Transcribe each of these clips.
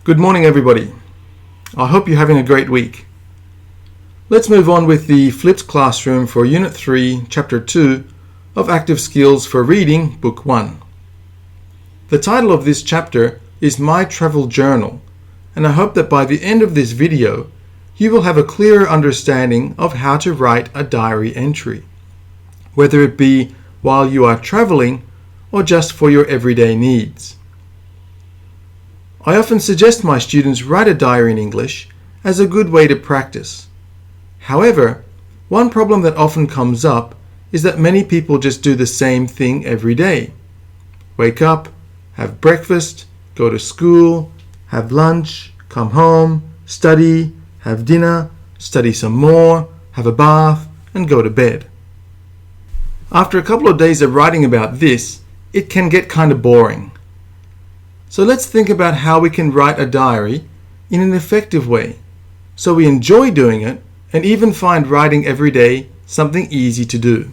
Good morning, everybody. I hope you're having a great week. Let's move on with the flipped classroom for Unit 3, Chapter 2 of Active Skills for Reading, Book 1. The title of this chapter is My Travel Journal, and I hope that by the end of this video, you will have a clearer understanding of how to write a diary entry, whether it be while you are traveling or just for your everyday needs. I often suggest my students write a diary in English as a good way to practice. However, one problem that often comes up is that many people just do the same thing every day. Wake up, have breakfast, go to school, have lunch, come home, study, have dinner, study some more, have a bath, and go to bed. After a couple of days of writing about this, it can get kind of boring. So let's think about how we can write a diary in an effective way, so we enjoy doing it and even find writing every day something easy to do.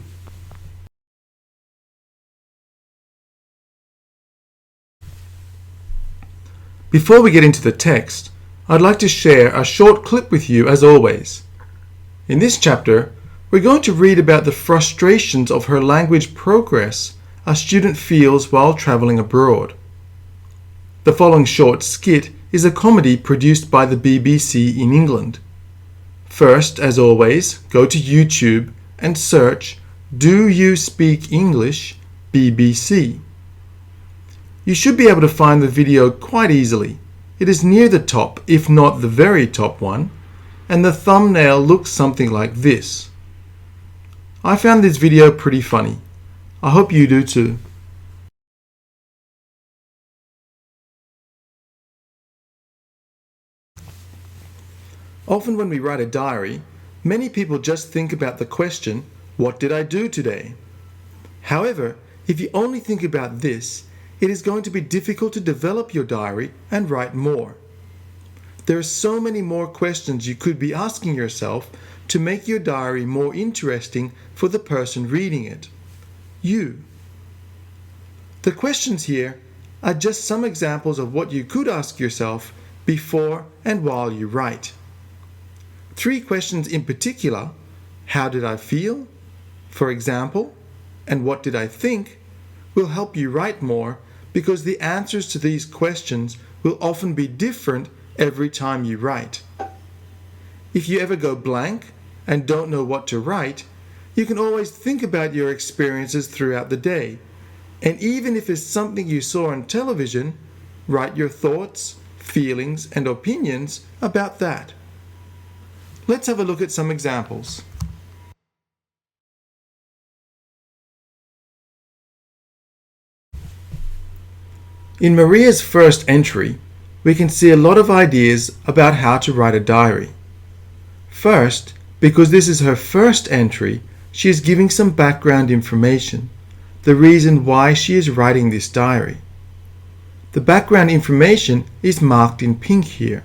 Before we get into the text, I'd like to share a short clip with you as always. In this chapter, we're going to read about the frustrations of her language progress a student feels while traveling abroad. The following short skit is a comedy produced by the BBC in England. First, as always, go to YouTube and search "Do You Speak English BBC?" You should be able to find the video quite easily. It is near the top, if not the very top one, and the thumbnail looks something like this. I found this video pretty funny. I hope you do too. Often when we write a diary, many people just think about the question, "What did I do today?" However, if you only think about this, it is going to be difficult to develop your diary and write more. There are so many more questions you could be asking yourself to make your diary more interesting for the person reading it. You. The questions here are just some examples of what you could ask yourself before and while you write. 3 questions in particular: how did I feel, for example, and what did I think, will help you write more because the answers to these questions will often be different every time you write. If you ever go blank and don't know what to write, you can always think about your experiences throughout the day, and even if it's something you saw on television, write your thoughts, feelings, and opinions about that. Let's have a look at some examples. In Maria's first entry, we can see a lot of ideas about how to write a diary. First, because this is her first entry, she is giving some background information, the reason why she is writing this diary. The background information is marked in pink here.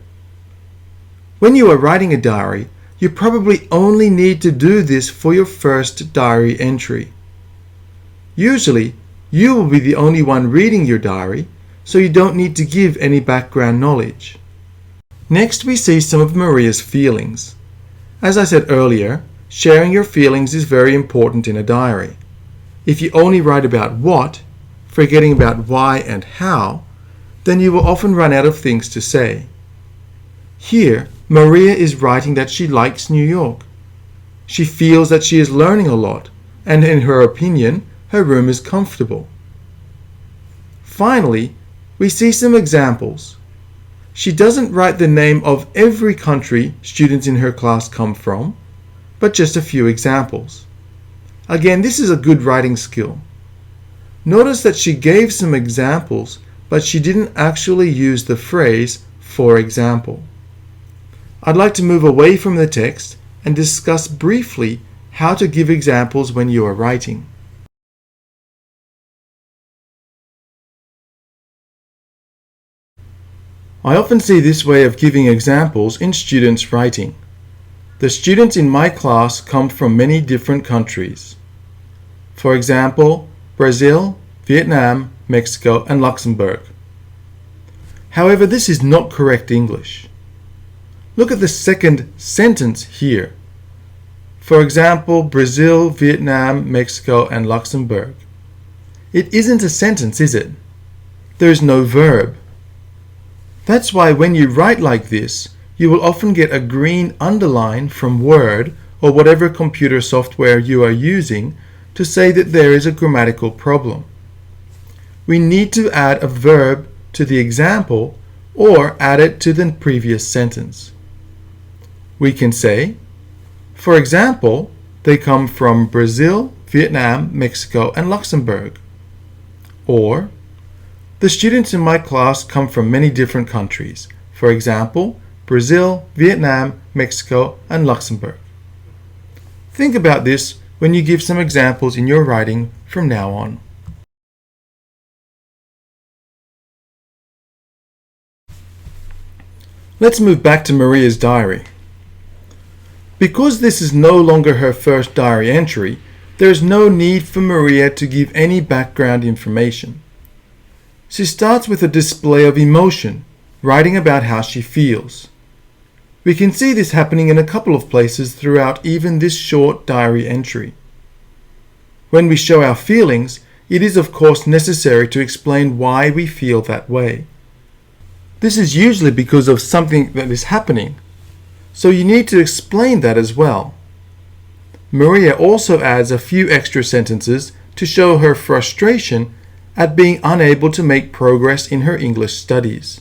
When you are writing a diary, you probably only need to do this for your first diary entry. Usually, you will be the only one reading your diary, so you don't need to give any background knowledge. Next, we see some of Maria's feelings. As I said earlier, sharing your feelings is very important in a diary. If you only write about what, forgetting about why and how, then you will often run out of things to say. Here, Maria is writing that she likes New York. She feels that she is learning a lot, and in her opinion, her room is comfortable. Finally, we see some examples. She doesn't write the name of every country students in her class come from, but just a few examples. Again, this is a good writing skill. Notice that she gave some examples, but she didn't actually use the phrase "for example." I'd like to move away from the text and discuss briefly how to give examples when you are writing. I often see this way of giving examples in students' writing. The students in my class come from many different countries. For example, Brazil, Vietnam, Mexico, and Luxembourg. However, this is not correct English. Look at the second sentence here. For example, Brazil, Vietnam, Mexico, and Luxembourg. It isn't a sentence, is it? There is no verb. That's why when you write like this, you will often get a green underline from Word or whatever computer software you are using to say that there is a grammatical problem. We need to add a verb to the example or add it to the previous sentence. We can say, for example, they come from Brazil, Vietnam, Mexico, and Luxembourg. Or, the students in my class come from many different countries. For example, Brazil, Vietnam, Mexico, and Luxembourg. Think about this when you give some examples in your writing from now on. Let's move back to Maria's diary. Because this is no longer her first diary entry, there is no need for Maria to give any background information. She starts with a display of emotion, writing about how she feels. We can see this happening in a couple of places throughout even this short diary entry. When we show our feelings, it is of course necessary to explain why we feel that way. This is usually because of something that is happening, so you need to explain that as well. Maria also adds a few extra sentences to show her frustration at being unable to make progress in her English studies.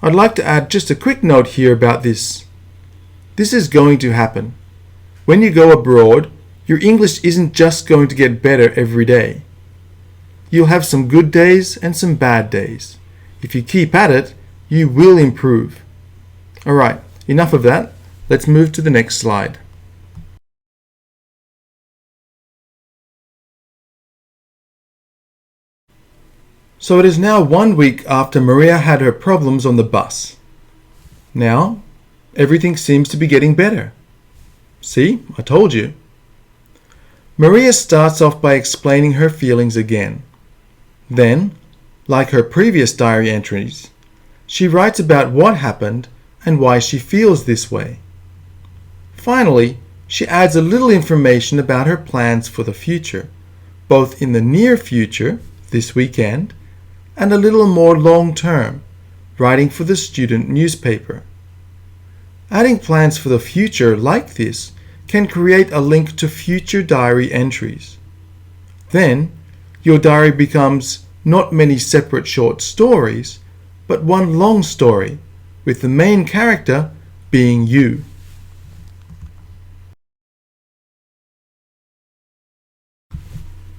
I'd like to add just a quick note here about this. This is going to happen. When you go abroad, your English isn't just going to get better every day. You'll have some good days and some bad days. If you keep at it, you will improve. Alright, enough of that. Let's move to the next slide. So it is now 1 week after Maria had her problems on the bus. Now, everything seems to be getting better. See, I told you. Maria starts off by explaining her feelings again. Then, like her previous diary entries, she writes about what happened and why she feels this way. Finally, she adds a little information about her plans for the future, both in the near future, this weekend, and a little more long-term, writing for the student newspaper. Adding plans for the future like this can create a link to future diary entries. Then, your diary becomes not many separate short stories, but one long story, with the main character being you.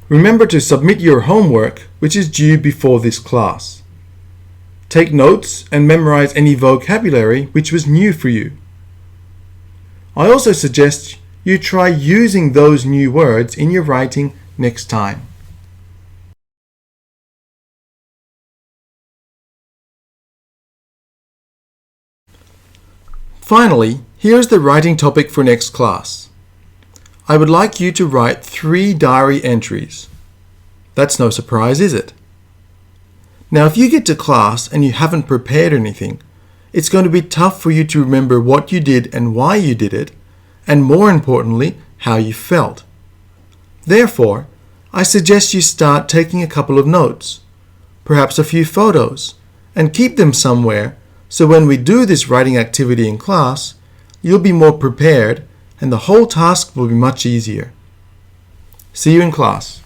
Remember to submit your homework, which is due before this class. Take notes and memorize any vocabulary which was new for you. I also suggest you try using those new words in your writing next time. Finally, here's the writing topic for next class. I would like you to write 3 diary entries. That's no surprise, is it? Now, if you get to class and you haven't prepared anything, it's going to be tough for you to remember what you did and why you did it, and more importantly, how you felt. Therefore, I suggest you start taking a couple of notes, perhaps a few photos, and keep them somewhere so when we do this writing activity in class, you'll be more prepared and the whole task will be much easier. See you in class.